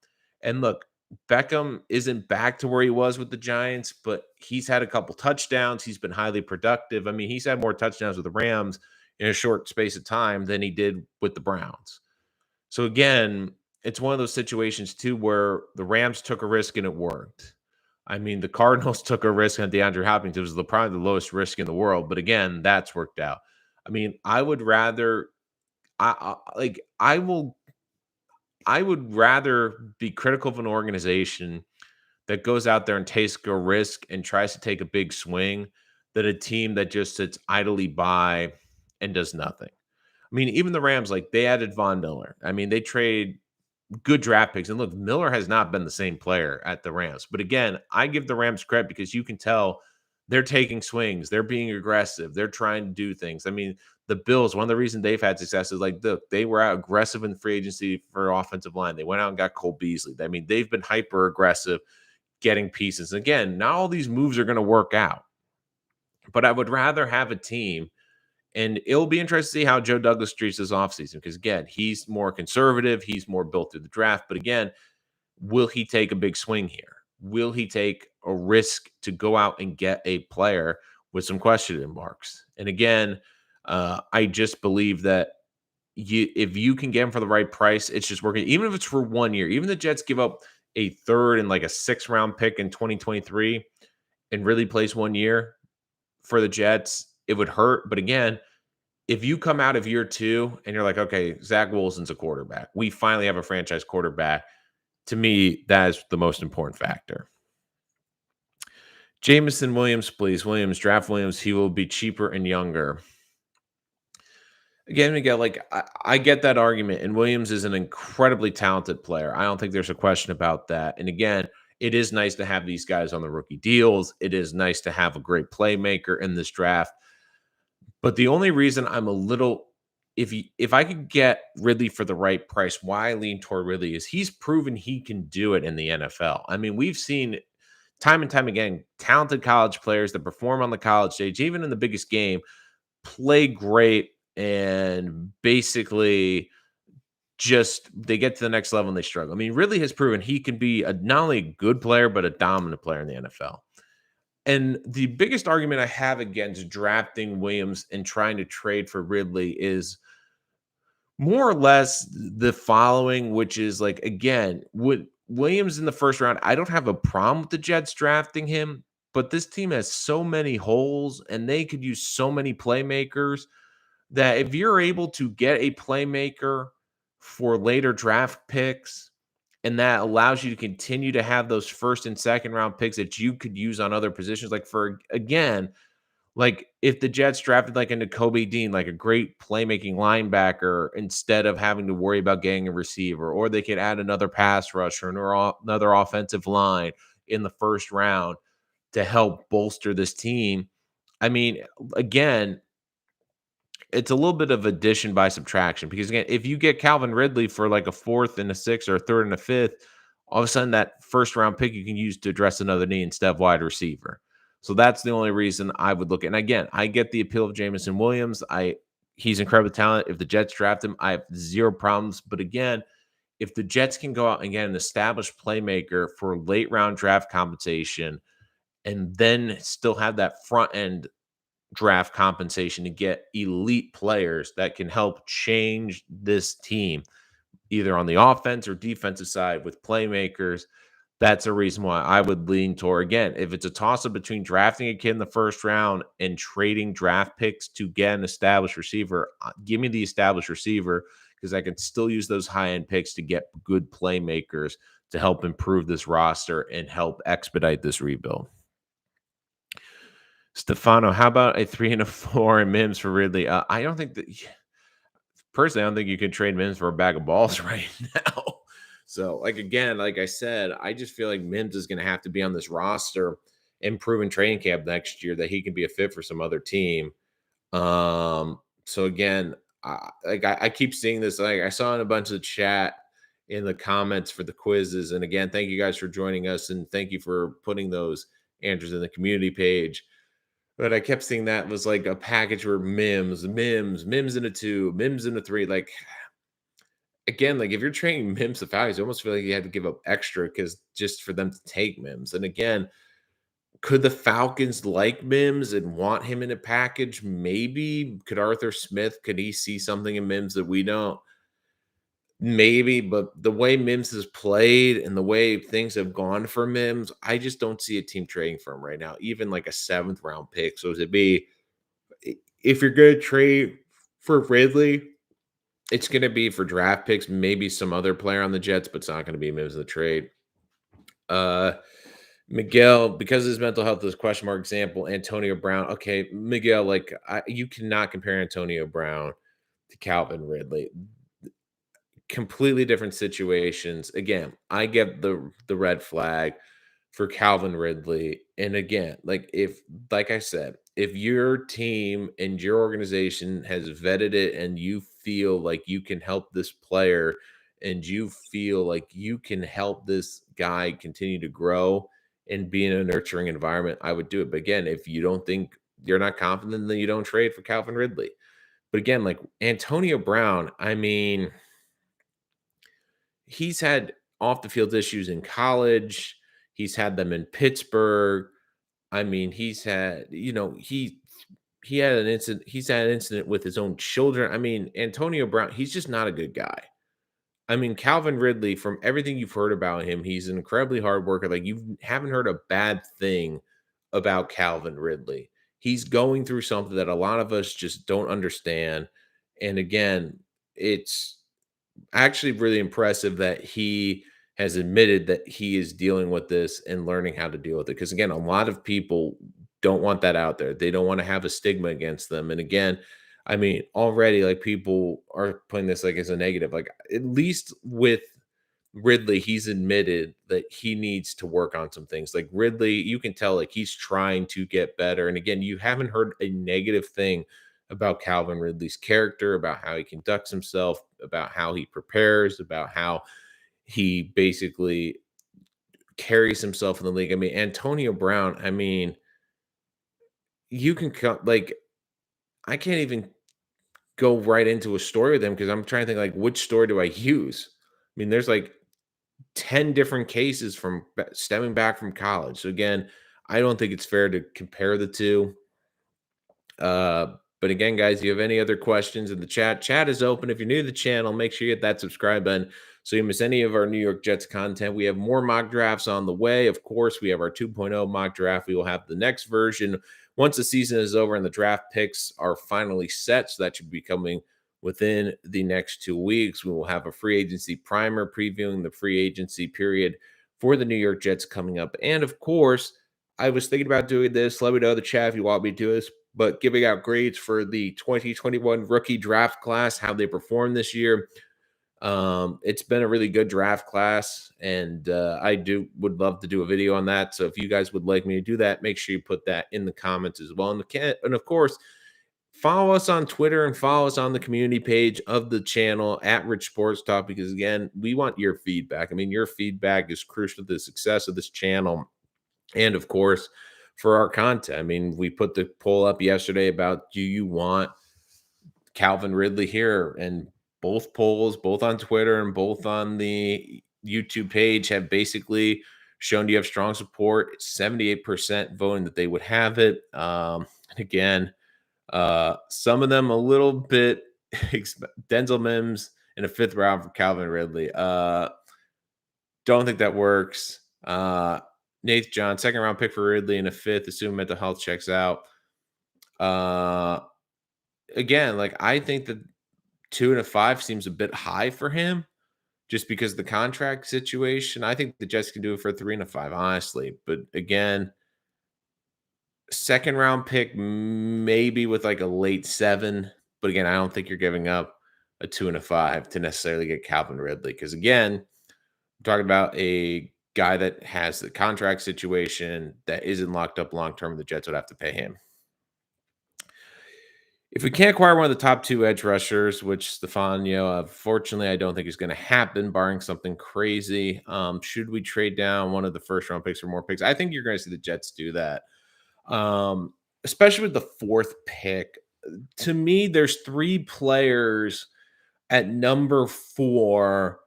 And look, Beckham isn't back to where he was with the Giants, but he's had a couple touchdowns. He's been highly productive. I mean, he's had more touchdowns with the Rams in a short space of time than he did with the Browns. So again, it's one of those situations too where the Rams took a risk and it worked. I mean, the Cardinals took a risk on DeAndre Hopkins. It was probably the lowest risk in the world, but again, that's worked out. I mean, I would rather, like, I would rather be critical of an organization that goes out there and takes a risk and tries to take a big swing than a team that just sits idly by and does nothing. I mean, even the Rams, like they added Von Miller. I mean, they trade good draft picks. And look, Miller has not been the same player at the Rams. But again, I give the Rams credit because you can tell they're taking swings, they're being aggressive, they're trying to do things. I mean, the Bills, one of the reasons they've had success is like they were out aggressive in free agency for offensive line. They went out and got Cole Beasley. I mean, they've been hyper aggressive getting pieces. Again, not all these moves are going to work out, but I would rather have a team, and it'll be interesting to see how Joe Douglas treats this offseason because, again, he's more conservative. He's more built through the draft. But again, will he take a big swing here? Will he take a risk to go out and get a player with some question marks? And again, I just believe that if you can get him for the right price, it's just working. Even if it's for 1 year, even the Jets give up a third and like a sixth round pick in 2023 and really plays 1 year for the Jets, it would hurt. But again, if you come out of year two and you're like, okay, Zach Wilson's a quarterback, we finally have a franchise quarterback. To me, that is the most important factor. Jameson Williams, please. Williams, draft Williams. He will be cheaper and younger. Again, Miguel, like I get that argument, and Williams is an incredibly talented player. I don't think there's a question about that. And again, it is nice to have these guys on the rookie deals. It is nice to have a great playmaker in this draft. But the only reason I'm a little, if I could get Ridley for the right price, why I lean toward Ridley is he's proven he can do it in the NFL. I mean, we've seen time and time again talented college players that perform on the college stage, even in the biggest game, play great and basically just they get to the next level and they struggle. I mean, Ridley has proven he can be not only a good player but a dominant player in the NFL. And the biggest argument I have against drafting Williams and trying to trade for Ridley is more or less the following, which is like, again, with Williams in the first round, I don't have a problem with the Jets drafting him, but this team has so many holes and they could use so many playmakers that if you're able to get a playmaker for later draft picks, and that allows you to continue to have those first and second round picks that you could use on other positions. Like for again, like if the Jets drafted like into Kobe Dean, like a great playmaking linebacker, instead of having to worry about getting a receiver, or they could add another pass rusher or another offensive line in the first round to help bolster this team. I mean, again, it's a little bit of addition by subtraction because again, if you get Calvin Ridley for like a fourth and a sixth or a third and a fifth, all of a sudden that first round pick you can use to address another need instead of wide receiver. So that's the only reason I would look at. And again, I get the appeal of Jameson Williams. He's incredible talent. If the Jets draft him, I have zero problems. But again, if the Jets can go out and get an established playmaker for late round draft compensation and then still have that front end draft compensation to get elite players that can help change this team, either on the offense or defensive side with playmakers, that's a reason why I would lean toward, again, if it's a toss-up between drafting a kid in the first round and trading draft picks to get an established receiver, give me the established receiver because I can still use those high-end picks to get good playmakers to help improve this roster and help expedite this rebuild. Stefano, how about a 3 and a 4 in Mims for Ridley? I don't think that personally, I don't think you can trade Mims for a bag of balls right now. So, like again, like I said, I just feel like Mims is going to have to be on this roster and prove in training camp next year that he can be a fit for some other team. So again, I keep seeing this. Like I saw in a bunch of chat in the comments for the quizzes, and again, thank you guys for joining us, and thank you for putting those Andrew's in the community page. But I kept seeing that was like a package where Mims in a 2, Mims in a 3. Like, again, like if you're trading Mims to Falcons, you almost feel like you had to give up extra because just for them to take Mims. And again, could the Falcons like Mims and want him in a package? Maybe. Could Arthur Smith, could he see something in Mims that we don't? Maybe, but the way Mims has played and the way things have gone for Mims, I just don't see a team trading for him right now, even like a 7th round pick. So to be, if you're going to trade for Ridley, it's going to be for draft picks, maybe some other player on the Jets, but it's not going to be Mims in the trade. Uh, Miguel, because his mental health is question mark example, Antonio Brown. Okay, Miguel, like you cannot compare Antonio Brown to Calvin Ridley. Completely different situations. Again, I get the red flag for Calvin Ridley. And again, like I said, if your team and your organization has vetted it and you feel like you can help this player and you feel like you can help this guy continue to grow and be in a nurturing environment, I would do it. But again, if you don't think you're not confident, then you don't trade for Calvin Ridley. But again, like Antonio Brown, I mean, he's had off the field issues in college. He's had them in Pittsburgh. I mean, he's had, he had an incident. He's had an incident with his own children. I mean, Antonio Brown, he's just not a good guy. I mean, Calvin Ridley, from everything you've heard about him, he's an incredibly hard worker. Like you haven't heard a bad thing about Calvin Ridley. He's going through something that a lot of us just don't understand. And again, it's actually really impressive that he has admitted that he is dealing with this and learning how to deal with it. Because again, a lot of people don't want that out there. They don't want to have a stigma against them. And again, I mean, already like people are putting this like as a negative. Like at least with Ridley, he's admitted that he needs to work on some things. Like Ridley, you can tell like he's trying to get better. And again, you haven't heard a negative thing about Calvin Ridley's character, about how he conducts himself, about how he prepares, about how he basically carries himself in the league. I mean, Antonio Brown, I mean, you can like I can't even go right into a story with him because I'm trying to think like which story do I use? I mean, there's like 10 different cases from stemming back from college. So again, I don't think it's fair to compare the two. But again, guys, if you have any other questions in the chat is open. If you're new to the channel, make sure you hit that subscribe button so you miss any of our New York Jets content. We have more mock drafts on the way. Of course, we have our 2.0 mock draft. We will have the next version once the season is over and the draft picks are finally set. So that should be coming within the next 2 weeks. We will have a free agency primer previewing the free agency period for the New York Jets coming up. And of course, I was thinking about doing this. Let me know in the chat if you want me to do this, but giving out grades for the 2021 rookie draft class, how they performed this year. It's been a really good draft class, and would love to do a video on that. So if you guys would like me to do that, make sure you put that in the comments as well. And of course, follow us on Twitter and follow us on the community page of the channel at Rich Sports Talk, because again, we want your feedback. I mean, your feedback is crucial to the success of this channel. And of course, for our content. I mean, we put the poll up yesterday about do you want Calvin Ridley here? And both polls, both on Twitter and both on the YouTube page, have basically shown you have strong support. 78% voting that they would have it. Again, some of them a little bit Denzel Mims in a 5th round for Calvin Ridley. Don't think that works. Nate John, 2nd round pick for Ridley in a 5th, assuming mental health checks out. Again, like I think that 2 and a 5 seems a bit high for him just because of the contract situation. I think the Jets can do it for 3 and a 5, honestly. But again, 2nd round pick, maybe with like a late 7. But again, I don't think you're giving up a 2 and a 5 to necessarily get Calvin Ridley. Because again, I'm talking about a guy that has the contract situation that isn't locked up long term. The Jets would have to pay him. If we can't acquire one of the top 2 edge rushers, which Stefano, unfortunately, I don't think is gonna happen barring something crazy, should we trade down one of the first round picks for more picks? I think you're gonna see the Jets do that, especially with the 4th pick. To me, there's 3 players at number 4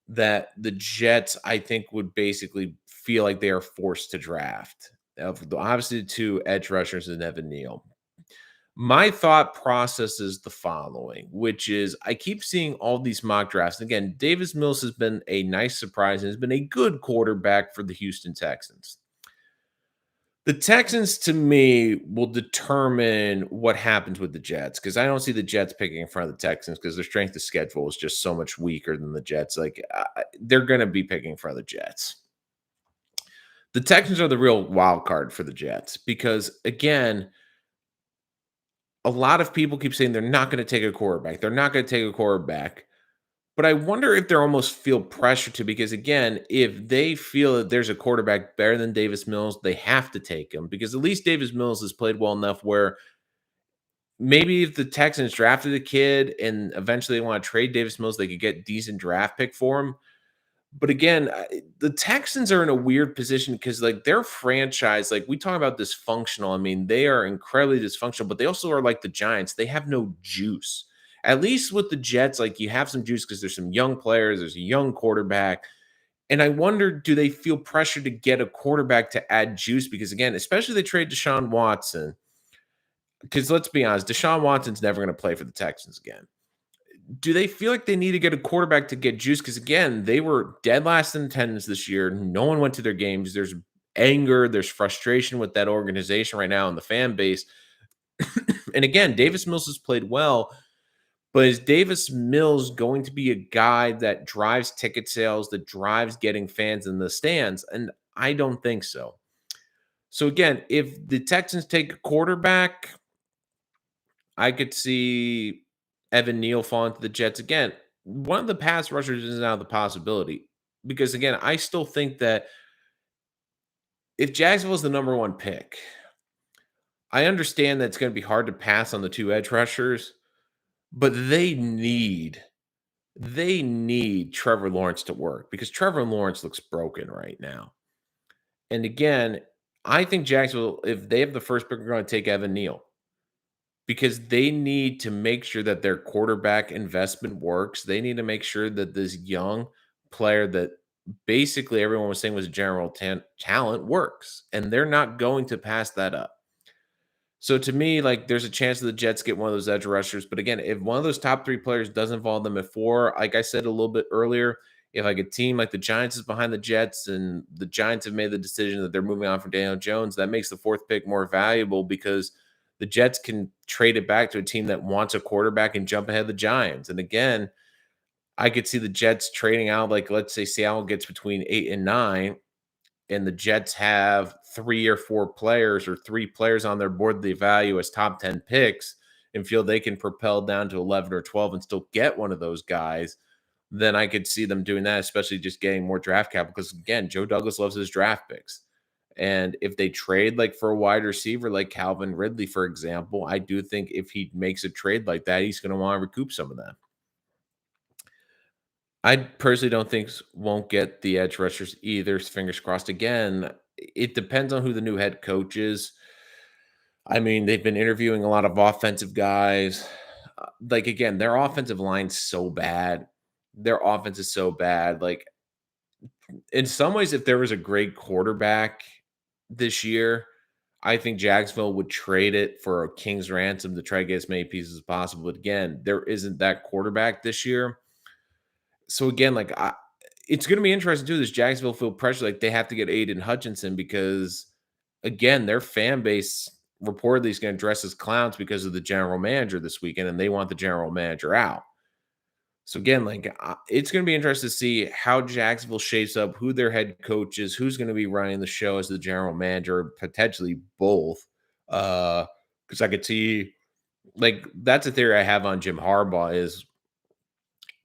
that the Jets, I think, would basically feel like they are forced to draft. Obviously, the 2 edge rushers and Evan Neal. My thought process is the following, which is I keep seeing all these mock drafts. Again, Davis Mills has been a nice surprise and has been a good quarterback for the Houston Texans. The Texans, to me, will determine what happens with the Jets because I don't see the Jets picking in front of the Texans because their strength of schedule is just so much weaker than the Jets. Like, they're going to be picking in front of the Jets. The Texans are the real wild card for the Jets because, again, a lot of people keep saying they're not going to take a quarterback. They're not going to take a quarterback. But I wonder if they almost feel pressure to because again, if they feel that there's a quarterback better than Davis Mills, they have to take him because at least Davis Mills has played well enough where maybe if the Texans drafted a kid and eventually they want to trade Davis Mills, they could get decent draft pick for him. But again, the Texans are in a weird position because, like, their franchise, like, we talk about dysfunctional. I mean, they are incredibly dysfunctional, but they also are like the Giants. They have no juice. At least with the Jets, like, you have some juice because there's some young players, there's a young quarterback. And I wonder, do they feel pressure to get a quarterback to add juice? Because, again, especially they trade Deshaun Watson. Because let's be honest, Deshaun Watson's never going to play for the Texans again. Do they feel like they need to get a quarterback to get juice? Because again, they were dead last in attendance this year. No one went to their games. There's anger, there's frustration with that organization right now and the fan base. And again, Davis Mills has played well, but is Davis Mills going to be a guy that drives ticket sales, that drives getting fans in the stands? And I don't think so. So again, if the Texans take a quarterback, I could see Evan Neal falling to the Jets again. One of the pass rushers is now the possibility because again, I still think that if Jacksonville is the number 1 pick, I understand that it's going to be hard to pass on the 2 edge rushers, but they need Trevor Lawrence to work because Trevor Lawrence looks broken right now. And again, I think Jacksonville, if they have the first pick, are going to take Evan Neal. Because they need to make sure that their quarterback investment works. They need to make sure that this young player that basically everyone was saying was a general talent works, and they're not going to pass that up. So to me, like there's a chance that the Jets get one of those edge rushers. But again, if one of those top 3 players doesn't involve them at 4, like I said a little bit earlier, if like a team like the Giants is behind the Jets and the Giants have made the decision that they're moving on from Daniel Jones, that makes the 4th pick more valuable because the Jets can trade it back to a team that wants a quarterback and jump ahead of the Giants. And again, I could see the Jets trading out, like let's say Seattle gets between 8 and 9, and the Jets have 3 or 4 players or 3 players on their board they value as top 10 picks and feel they can propel down to 11 or 12 and still get one of those guys, then I could see them doing that, especially just getting more draft capital. Because again, Joe Douglas loves his draft picks. And if they trade like for a wide receiver like Calvin Ridley, for example, I do think if he makes a trade like that, he's going to want to recoup some of that. I personally don't think won't get the edge rushers either. Fingers crossed. Again, it depends on who the new head coach is. I mean, they've been interviewing a lot of offensive guys. Like again, their offensive line's so bad. Their offense is so bad. Like in some ways, if there was a great quarterback this year, I think Jacksonville would trade it for a king's ransom to try to get as many pieces as possible. But again, there isn't that quarterback this year. So again, it's going to be interesting too. Does Jacksonville feel pressure like they have to get Aiden Hutchinson because again, their fan base reportedly is going to dress as clowns because of the general manager this weekend, and they want the general manager out. So again, it's going to be interesting to see how Jacksonville shapes up, who their head coach is, who's going to be running the show as the general manager, potentially both. Because I could see, like, that's a theory I have on Jim Harbaugh is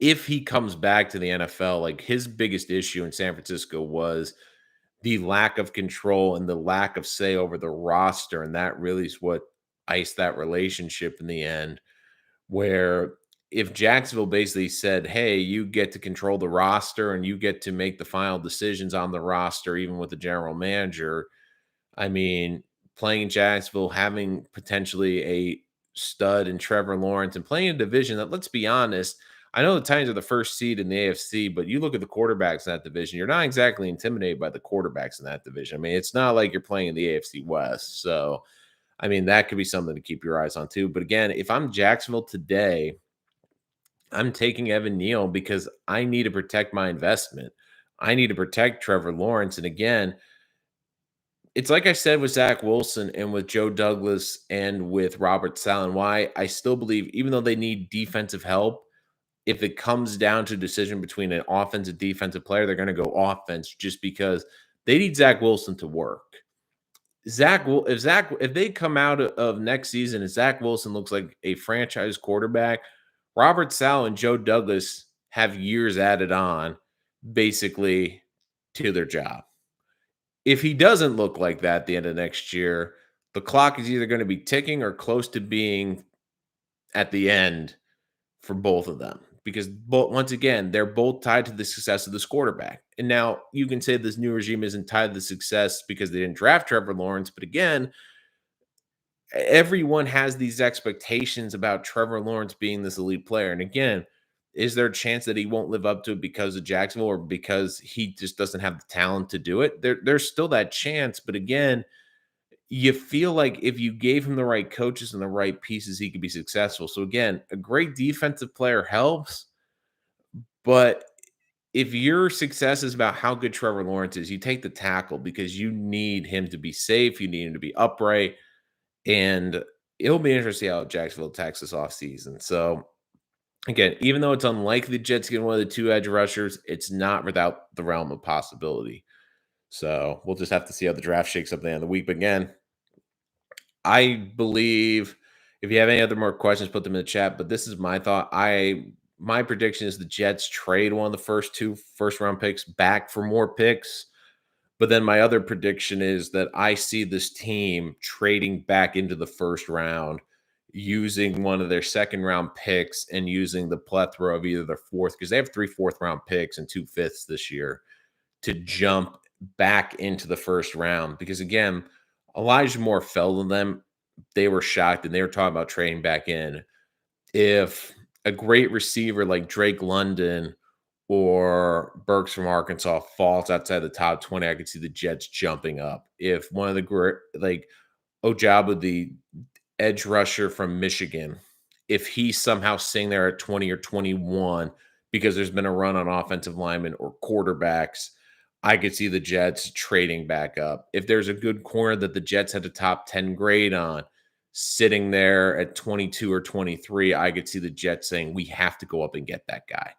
if he comes back to the NFL, like his biggest issue in San Francisco was the lack of control and the lack of say over the roster, and that really is what ice that relationship in the end, where if Jacksonville basically said, hey, you get to control the roster and you get to make the final decisions on the roster, even with the general manager. I mean, playing in Jacksonville, having potentially a stud in Trevor Lawrence and playing a division that, let's be honest, I know the Titans are the first seed in the AFC, but you look at the quarterbacks in that division, you're not exactly intimidated by the quarterbacks in that division. I mean, it's not like you're playing in the AFC West. So, I mean, that could be something to keep your eyes on too. But again, if I'm Jacksonville today, I'm taking Evan Neal because I need to protect my investment. I need to protect Trevor Lawrence. And again, it's like I said with Zach Wilson and with Joe Douglas and with Robert Saleh, why I still believe, even though they need defensive help, if it comes down to a decision between an offensive defensive player, they're going to go offense just because they need Zach Wilson to work. If they come out of next season and Zach Wilson looks like a franchise quarterback, Robert Saleh and Joe Douglas have years added on basically to their job. If he doesn't look like that at the end of next year, the clock is either going to be ticking or close to being at the end for both of them. Because once again, they're both tied to the success of this quarterback. And now you can say this new regime isn't tied to the success because they didn't draft Trevor Lawrence. But again, everyone has these expectations about Trevor Lawrence being this elite player. And again, is there a chance that he won't live up to it because of Jacksonville or because he just doesn't have the talent to do it? There's still that chance. But again, you feel like if you gave him the right coaches and the right pieces, he could be successful. So again, a great defensive player helps, but if your success is about how good Trevor Lawrence is, you take the tackle because you need him to be safe, you need him to be upright, and it'll be interesting how Jacksonville attacks this offseason. So again, even though it's unlikely the Jets get one of the two edge rushers, it's not without the realm of possibility. So we'll just have to see how the draft shakes up at the end of the week. But again, I believe if you have any other more questions, put them in the chat. But this is my thought. My prediction is the Jets trade one of the first two first round picks back for more picks. But then my other prediction is that I see this team trading back into the first round using one of their second round picks and using the plethora of either their fourth, because they have 3 fourth round picks and 2 fifths this year, to jump back into the first round. Because again, Elijah Moore fell to them. They were shocked and they were talking about trading back in. If a great receiver like Drake London or Burks from Arkansas falls outside the top 20, I could see the Jets jumping up. If one of the great, like Ojabo, the edge rusher from Michigan, if he's somehow sitting there at 20 or 21 because there's been a run on offensive linemen or quarterbacks, I could see the Jets trading back up. If there's a good corner that the Jets had a top 10 grade on, sitting there at 22 or 23, I could see the Jets saying, we have to go up and get that guy.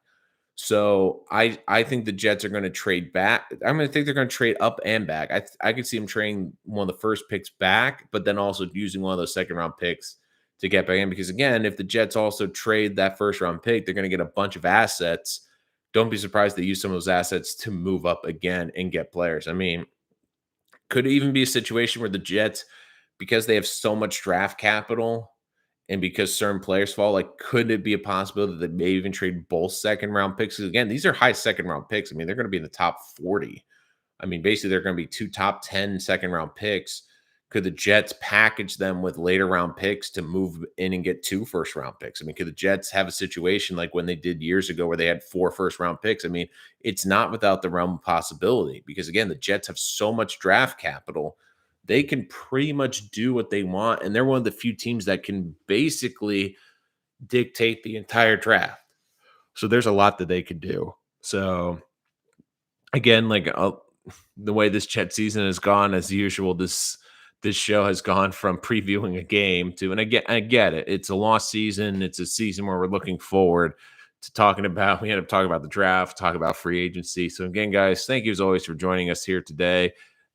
So I think the Jets are going to trade back. I'm going to think they're going to trade up and back. I could see them trading one of the first picks back, but then also using one of those second round picks to get back in. Because again, if the Jets also trade that first round pick, they're going to get a bunch of assets. Don't be surprised they use some of those assets to move up again and get players. I mean, could even be a situation where the Jets, because they have so much draft capital and because certain players fall, like, could it be a possibility that they may even trade both second round picks? Because again, these are high second round picks. I mean, they're going to be in the top 40. I mean, basically, they're going to be 2 top 10 second round picks. Could the Jets package them with later round picks to move in and get 2 first round picks? I mean, could the Jets have a situation like when they did years ago where they had 4 first round picks? I mean, it's not without the realm of possibility because, again, the Jets have so much draft capital. They can pretty much do what they want. And they're one of the few teams that can basically dictate the entire draft. So there's a lot that they could do. So again, like the way this Jet season has gone, as usual, this show has gone from previewing a game to, and I get it. It's a lost season. It's a season where we're looking forward to talking about, we end up talking about the draft, talk about free agency. So again, guys, thank you as always for joining us here today.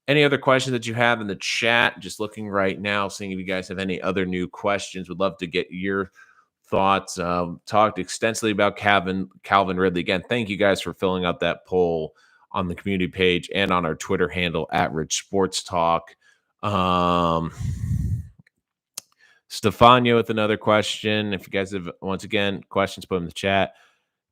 Any other questions that you have in the chat? Just looking right now, seeing if you guys have any other new questions. Would love to get your thoughts. Talked extensively about Calvin Ridley. Again, thank you guys for filling out that poll on the community page and on our Twitter handle at Rich Sports Talk. Stefano with another question. If you guys have, once again, questions, put them in the chat.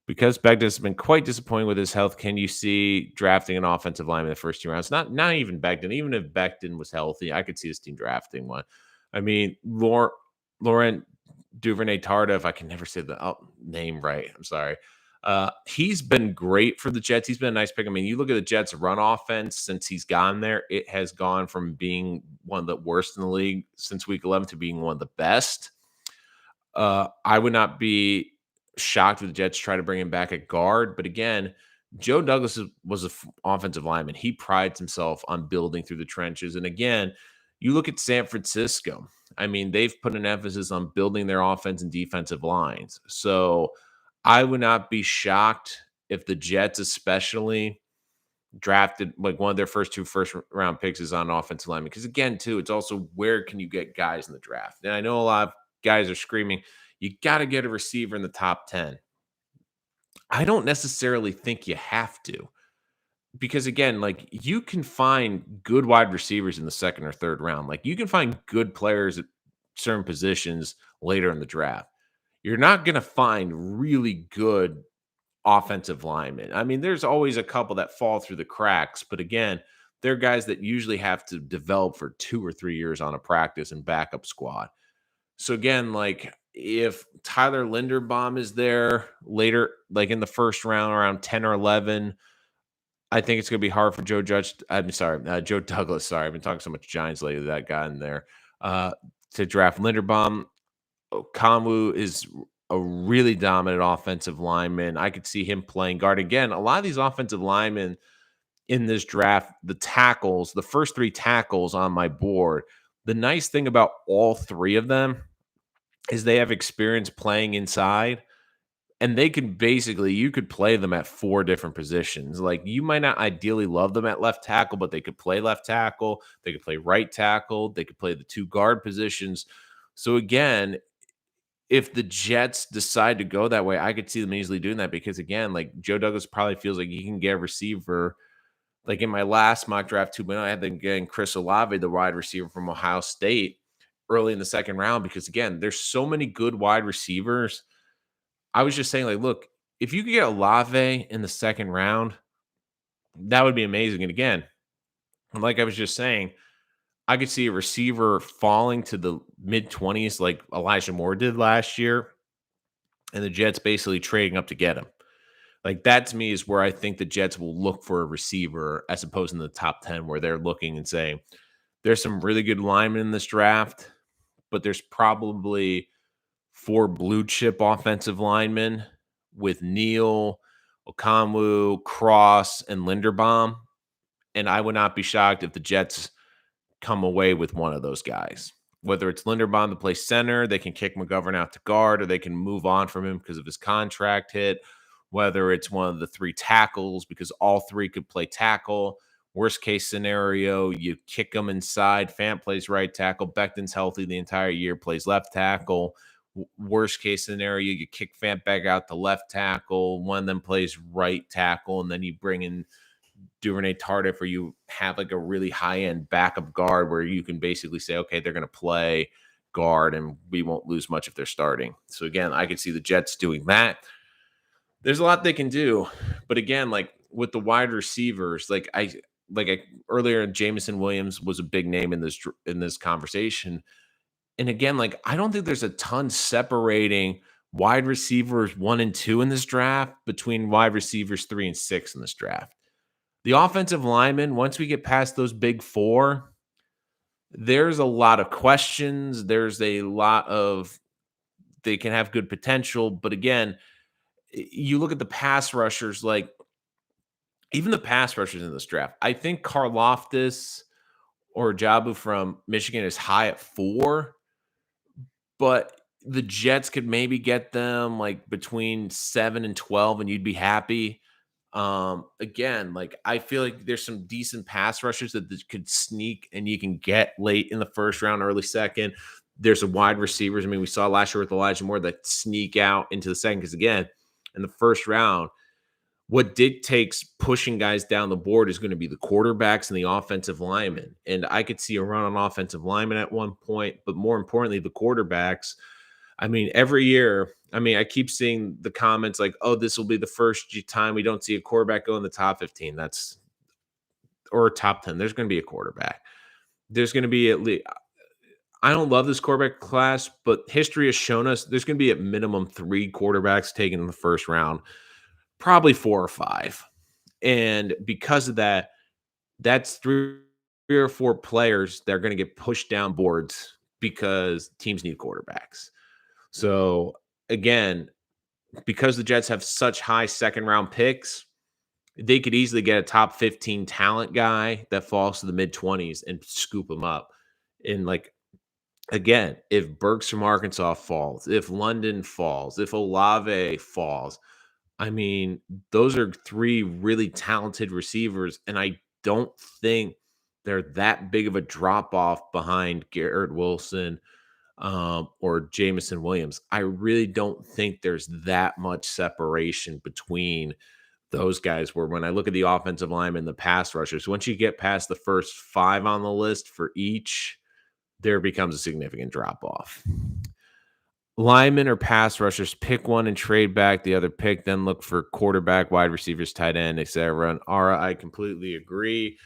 Because Becton has been quite disappointing with his health, can you see drafting an offensive lineman in the first 2 rounds? Not even Becton. Even if Becton was healthy, I could see this team drafting one. I mean, Laurent Duvernay Tardif, I can never say the name right. I'm sorry. He's been great for the Jets. He's been a nice pick. I mean, you look at the Jets' run offense since he's gone there, it has gone from being one of the worst in the league since week 11 to being one of the best. I would not be shocked if the Jets try to bring him back at guard. But again, Joe Douglas was an offensive lineman. He prides himself on building through the trenches. And again, you look at San Francisco. I mean, they've put an emphasis on building their offense and defensive lines. So I would not be shocked if the Jets, especially, drafted like one of their first 2 first-round picks is on offensive lineman. Because again, too, it's also where can you get guys in the draft? And I know a lot of guys are screaming, you got to get a receiver in the top 10. I don't necessarily think you have to. Because again, like you can find good wide receivers in the second or third round. Like you can find good players at certain positions later in the draft. You're not going to find really good offensive linemen. I mean, there's always a couple that fall through the cracks, but again, they're guys that usually have to develop for 2 or 3 years on a practice and backup squad. So again, like if Tyler Linderbaum is there later, like in the first round, around 10 or 11, I think it's going to be hard for Joe Douglas. Sorry, I've been talking so much Giants lately that got in there to draft Linderbaum. Kamwu is a really dominant offensive lineman. I could see him playing guard again. A lot of these offensive linemen in this draft, the first 3 tackles on my board. The nice thing about all 3 of them is they have experience playing inside, and they can basically, you could play them at 4 different positions. Like you might not ideally love them at left tackle, but they could play left tackle, they could play right tackle, they could play the 2 guard positions. So again, if the Jets decide to go that way, I could see them easily doing that because again, like Joe Douglas probably feels like he can get a receiver. Like in my last mock draft 2.0, I had them getting Chris Olave, the wide receiver from Ohio State, early in the second round because again, there's so many good wide receivers. I was just saying, like, look, if you could get Olave in the second round, that would be amazing. And again, like I was just saying, I could see a receiver falling to the mid 20s like Elijah Moore did last year, and the Jets basically trading up to get him. Like that to me is where I think the Jets will look for a receiver as opposed in the top 10, where they're looking and saying, there's some really good linemen in this draft, but there's probably 4 blue chip offensive linemen with Neal, Okamwu, Cross, and Linderbaum. And I would not be shocked if the Jets come away with one of those guys. Whether it's Linderbaum to play center, they can kick McGovern out to guard, or they can move on from him because of his contract hit. Whether it's one of the 3 tackles, because all 3 could play tackle. Worst case scenario, you kick them inside. Fant plays right tackle. Becton's healthy the entire year, plays left tackle. Worst case scenario, you kick Fant back out to left tackle. One of them plays right tackle, and then you bring in Duvernay Tardif, or you have like a really high-end backup guard where you can basically say, okay, they're going to play guard and we won't lose much if they're starting. So again, I could see the Jets doing that. There's a lot they can do, but again, like with the wide receivers, earlier, Jameson Williams was a big name in this conversation. And again, like I don't think there's a ton separating wide receivers 1 and 2 in this draft between wide receivers 3 and 6 in this draft. The offensive linemen, once we get past those big 4, there's a lot of questions. There's a lot of, they can have good potential. But again, you look at the pass rushers, like even the pass rushers in this draft, I think Karlaftis or Jabu from Michigan is high at 4, but the Jets could maybe get them like between 7 and 12 and you'd be happy. Again, like I feel like there's some decent pass rushers that could sneak and you can get late in the first round, early second. There's a wide receivers. I mean, we saw last year with Elijah Moore that sneak out into the second because again, in the first round, What dictates pushing guys down the board is going to be the quarterbacks and the offensive linemen. And I could see a run on offensive linemen at one point, but more importantly, the quarterbacks. I mean, every year, I mean, I keep seeing the comments like, oh, this will be the first time we don't see a quarterback go in the top 15. That's or top 10. There's going to be a quarterback. There's going to be at least, I don't love this quarterback class, but history has shown us there's going to be at minimum 3 quarterbacks taken in the first round, probably 4 or 5. And because of that, that's 3 or 4 players that are going to get pushed down boards because teams need quarterbacks. So again, because the Jets have such high second round picks, they could easily get a top 15 talent guy that falls to the mid 20s and scoop him up. And like again, if Burks from Arkansas falls, if London falls, if Olave falls, I mean, those are 3 really talented receivers, and I don't think they're that big of a drop off behind Garrett Wilson or Jamison Williams. I really don't think there's that much separation between those guys. Where when I look at the offensive line and the pass rushers, once you get past the first 5 on the list for each, there becomes a significant drop off. Linemen or pass rushers, pick one and trade back the other pick, then look for quarterback, wide receivers, tight end, etc. And Ara, I completely agree.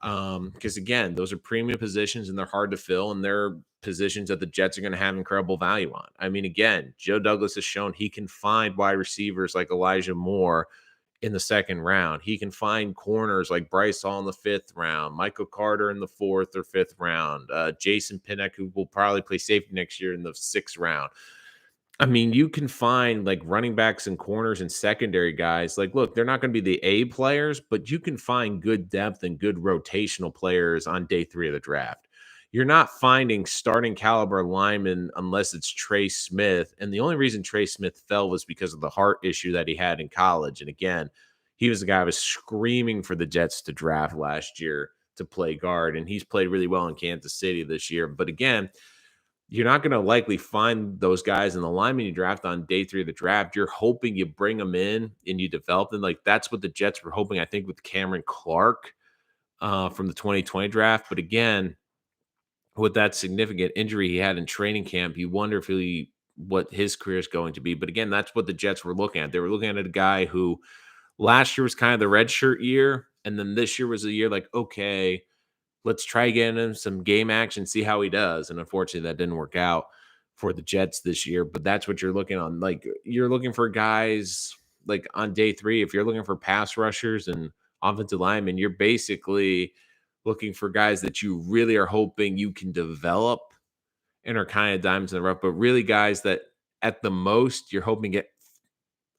Because again, those are premium positions and they're hard to fill, and they're positions that the Jets are going to have incredible value on. I mean, again, Joe Douglas has shown he can find wide receivers like Elijah Moore in the second round. He can find corners like Bryce Hall in the 5th round, Michael Carter in the 4th or 5th round, Jason Pinnock, who will probably play safety next year, in the 6th round. I mean, you can find like running backs and corners and secondary guys. Like, look, they're not going to be the A players, but you can find good depth and good rotational players on day 3 of the draft. You're not finding starting caliber linemen unless it's Trey Smith. And the only reason Trey Smith fell was because of the heart issue that he had in college. And again, he was the guy I was screaming for the Jets to draft last year to play guard. And he's played really well in Kansas City this year. But again, you're not going to likely find those guys in the lineman you draft on day 3 of the draft. You're hoping you bring them in and you develop them. Like that's what the Jets were hoping, I think, with Cameron Clark from the 2020 draft. But again, with that significant injury he had in training camp, you wonder if what his career is going to be. But again, that's what the Jets were looking at. They were looking at a guy who last year was kind of the red shirt year. And then this year was a year like, okay, let's try getting him some game action, see how he does. And unfortunately, that didn't work out for the Jets this year. But that's what you're looking on. Like you're looking for guys like on day 3. If you're looking for pass rushers and offensive linemen, you're basically looking for guys that you really are hoping you can develop and are kind of diamonds in the rough. But really, guys that at the most you're hoping get,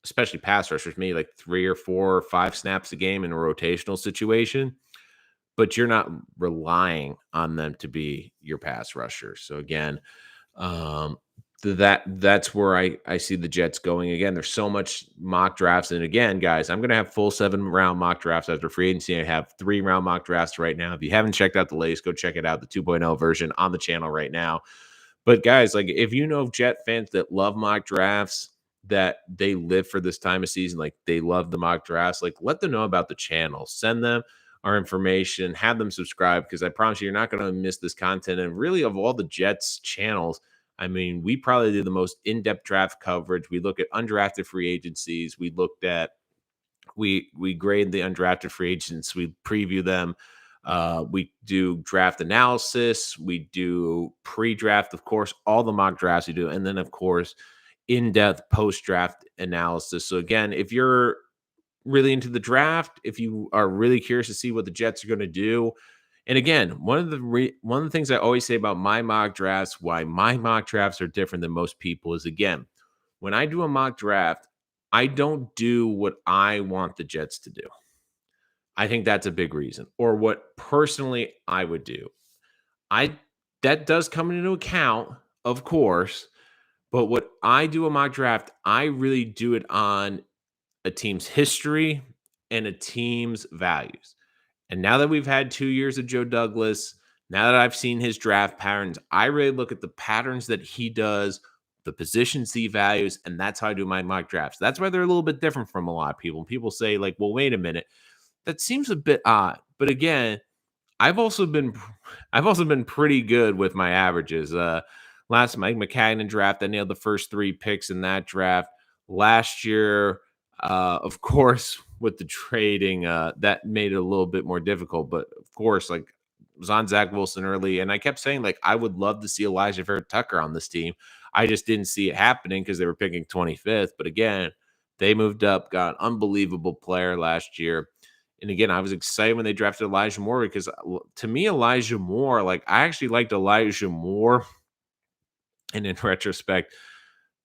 especially pass rushers, maybe like 3 or 4 or 5 snaps a game in a rotational situation, but you're not relying on them to be your pass rusher. So again, that's where I see the Jets going. Again, there's so much mock drafts. And again, guys, I'm going to have full 7-round mock drafts after free agency. I have 3-round mock drafts right now. If you haven't checked out the latest, go check it out, the 2.0 version on the channel right now. But guys, like if you know Jet fans that love mock drafts, that they live for this time of season, like they love the mock drafts, like let them know about the channel. Send them our information, have them subscribe, because I promise you, you're not going to miss this content. And really, of all the Jets channels, I mean, we probably do the most in-depth draft coverage. We look at undrafted free agencies. We grade the undrafted free agents. We preview them. We do draft analysis. We do pre-draft, of course, all the mock drafts we do. And then, of course, in-depth post-draft analysis. So again, if you're really into the draft, if you are really curious to see what the Jets are going to do, and again, one of the things I always say about my mock drafts, why my mock drafts are different than most people, is again, when I do a mock draft, I don't do what I want the Jets to do. I think that's a big reason, or what personally I would do. That does come into account, of course, but what I do a mock draft, I really do it on a team's history and a team's values. And now that we've had 2 years of Joe Douglas, now that I've seen his draft patterns, I really look at the patterns that he does the positions he values, and that's how I do my mock drafts. That's why they're a little bit different from a lot of people. People say, like, well, wait a minute, that seems a bit odd. But again, I've also been I've also been pretty good with my averages. Last Mike McCagnon draft, I nailed the first 3 picks in that draft. Last year, of course, with the trading, that made it a little bit more difficult. But of course, like, was on Zach Wilson early, and I kept saying, like, I would love to see Elijah Vera Tucker on this team. I just didn't see it happening because they were picking 25th. But again, they moved up, got an unbelievable player last year. And again, I was excited when they drafted Elijah Moore because to me, Elijah Moore, like, I actually liked Elijah Moore. And in retrospect,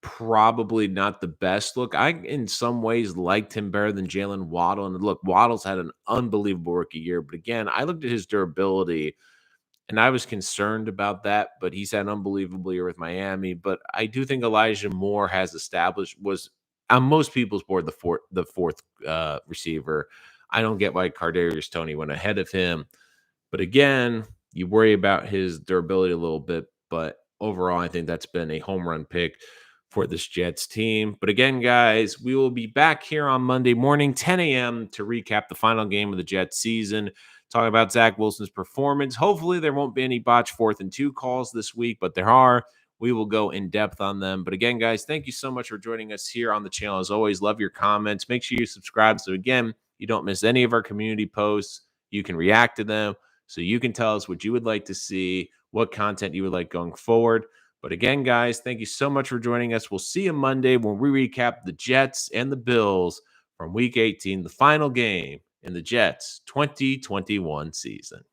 probably not the best look. I, in some ways, liked him better than Jalen Waddle. And look, Waddle's had an unbelievable rookie year. But again, I looked at his durability and I was concerned about that. But he's had an unbelievable year with Miami. But I do think Elijah Moore has established, was on most people's board, the fourth receiver. I don't get why Kadarius Toney went ahead of him. But again, you worry about his durability a little bit. But overall, I think that's been a home run pick for this Jets team. But again, guys, we will be back here on Monday morning, 10 a.m. to recap the final game of the Jets season, talking about Zach Wilson's performance. Hopefully, there won't be any botched 4th and 2 calls this week, but there are. We will go in depth on them. But again, guys, thank you so much for joining us here on the channel. As always, love your comments. Make sure you subscribe so, again, you don't miss any of our community posts. You can react to them. So you can tell us what you would like to see, what content you would like going forward. But again, guys, thank you so much for joining us. We'll see you Monday when we recap the Jets and the Bills from Week 18, the final game in the Jets 2021 season.